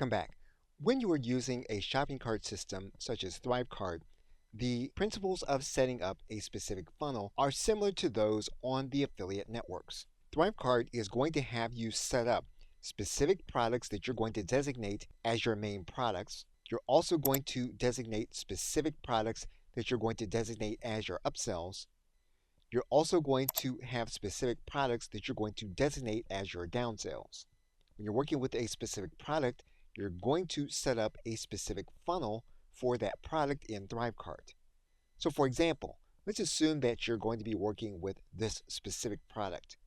Welcome back. When you are using a shopping cart system such as ThriveCart, the principles of setting up a specific funnel are similar to those on the affiliate networks. ThriveCart is going to have you set up specific products that you're going to designate as your main products. You're also going to designate specific products that you're going to designate as your upsells. You're also going to have specific products that you're going to designate as your downsells. When you're working with a specific product, you're going to set up a specific funnel for that product in ThriveCart. So for example, let's assume that you're going to be working with this specific product,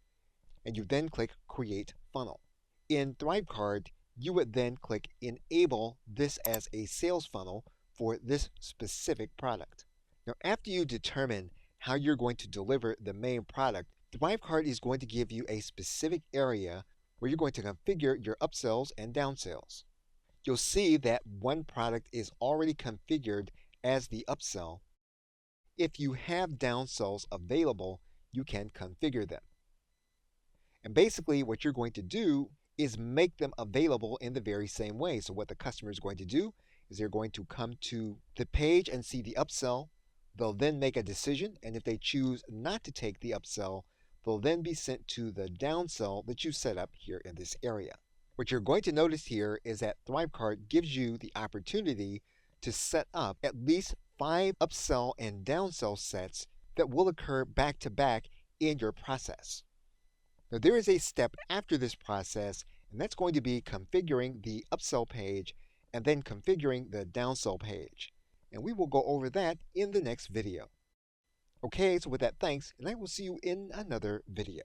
and you then click Create Funnel. In ThriveCart, you would then click Enable this as a sales funnel for this specific product. Now, after you determine how you're going to deliver the main product, ThriveCart is going to give you a specific area where you're going to configure your upsells and downsells. You'll see that one product is already configured as the upsell. If you have downsells available, you can configure them. And basically what you're going to do is make them available in the very same way. So what the customer is going to do is they're going to come to the page and see the upsell. They'll then make a decision, and if they choose not to take the upsell, they'll then be sent to the downsell that you set up here in this area. What you're going to notice here is that ThriveCart gives you the opportunity to set up at least 5 upsell and downsell sets that will occur back to back in your process. Now there is a step after this process, and that's going to be configuring the upsell page and then configuring the downsell page. And we will go over that in the next video. Okay, so with that, thanks, and I will see you in another video.